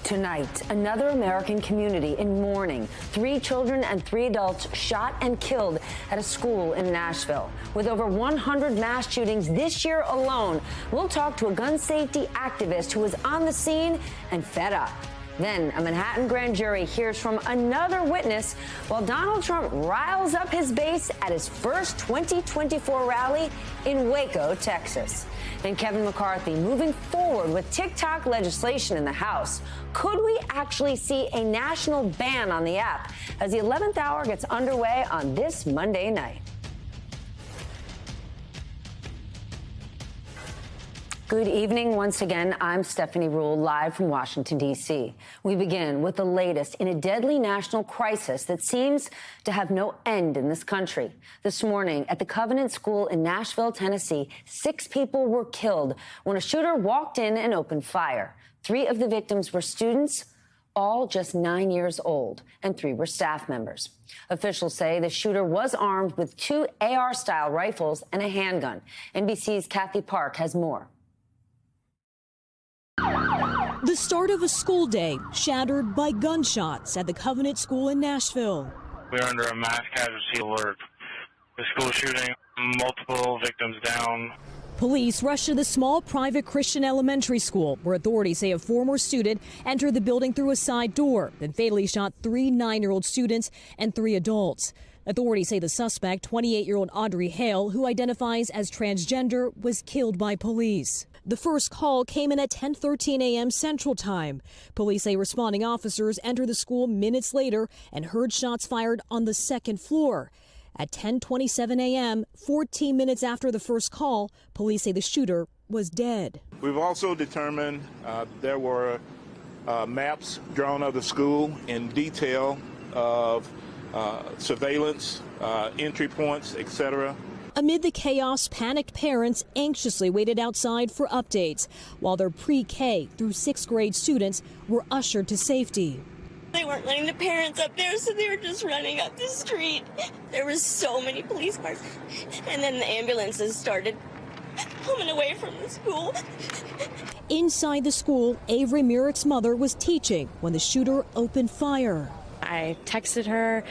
Tonight, another American community in mourning. 3 children and 3 adults shot and killed at a school in Nashville. With over 100 mass shootings this year alone, we'll talk to a gun safety activist who was on the scene and fed up. Then a Manhattan grand jury hears from another witness while Donald Trump riles up his base at his first 2024 rally in Waco, Texas. And Kevin McCarthy moving forward with TikTok legislation in the House. Could we actually see a national ban on the app as the 11th hour gets underway on this Monday night? Good evening once again. I'm Stephanie Ruhle, live from Washington, D.C. We begin with the latest in a deadly national crisis that seems to have no end in this country. This morning at the Covenant School in Nashville, Tennessee, 6 people were killed when a shooter walked in and opened fire. 3 of the victims were students, all just 9 years old, and 3 were staff members. Officials say the shooter was armed with 2 AR-style rifles and a handgun. NBC's Kathy Park has more. The start of a school day shattered by gunshots at the Covenant School in Nashville. We're under a mass casualty alert. The school shooting, multiple victims down. Police rushed to the small private Christian elementary school, where authorities say a former student entered the building through a side door, then fatally shot 3 9-year-old students and 3 adults. Authorities say the suspect, 28-year-old Audrey Hale, who identifies as transgender, was killed by police. The first call came in at 10:13 a.m. Central Time. Police say responding officers entered the school minutes later and heard shots fired on the second floor. At 10:27 a.m., 14 minutes after the first call, police say the shooter was dead. We've also determined there were maps drawn of the school in detail of surveillance, entry points, etc. Amid the chaos, panicked parents anxiously waited outside for updates, while their pre-K through 6th grade students were ushered to safety. They weren't letting the parents up there, so they were just running up the street. There were so many police cars, and then the ambulances started coming away from the school. Inside the school, Avery Myrick's mother was teaching when the shooter opened fire. I texted her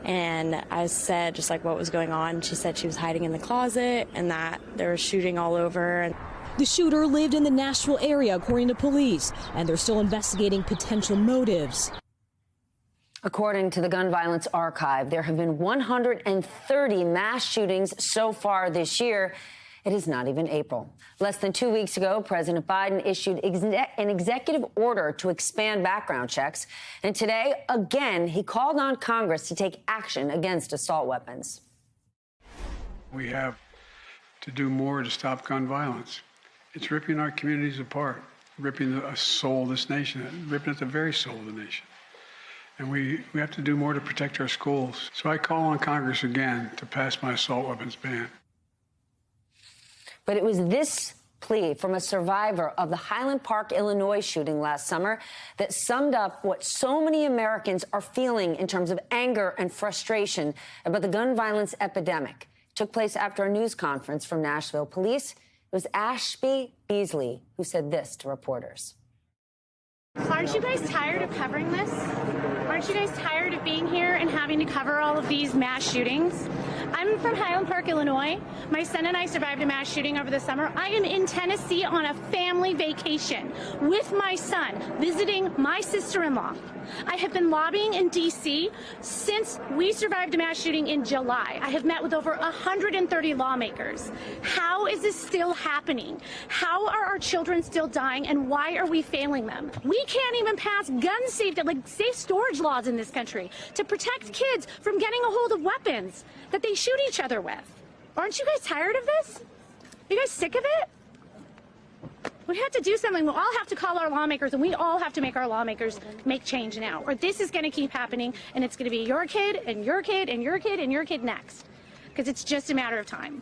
and I said just like what was going on. She said she was hiding in the closet and that there was shooting all over. The shooter lived in the Nashville area, according to police, and they're still investigating potential motives. According to the Gun Violence Archive, there have been 130 mass shootings so far this year. It is not even April. Less than 2 weeks ago, President Biden issued an executive order to expand background checks. And today, again, he called on Congress to take action against assault weapons. We have to do more to stop gun violence. It's ripping our communities apart, ripping the soul of this nation, ripping at the very soul of the nation. And we have to do more to protect our schools. So I call on Congress again to pass my assault weapons ban. But it was this plea from a survivor of the Highland Park, Illinois shooting last summer that summed up what so many Americans are feeling in terms of anger and frustration about the gun violence epidemic. It took place after a news conference from Nashville police. It was Ashby Beasley who said this to reporters. Aren't you guys tired of covering this? Aren't you guys tired of being here and having to cover all of these mass shootings? I'm from Highland Park, Illinois. My son and I survived a mass shooting over the summer. I am in Tennessee on a family vacation with my son, visiting my sister-in-law. I have been lobbying in D.C. since we survived a mass shooting in July. I have met with over 130 lawmakers. How is this still happening? How are our children still dying, and why are we failing them? We can't even pass gun safety, like safe storage laws in this country to protect kids from getting a hold of weapons that they shoot each other with. Aren't you guys tired of this? Are you guys sick of it? We have to do something. We'll all have to call our lawmakers, and we all have to make our lawmakers make change now, or this is going to keep happening, and it's going to be your kid and your kid and your kid and your kid next, because it's just a matter of time.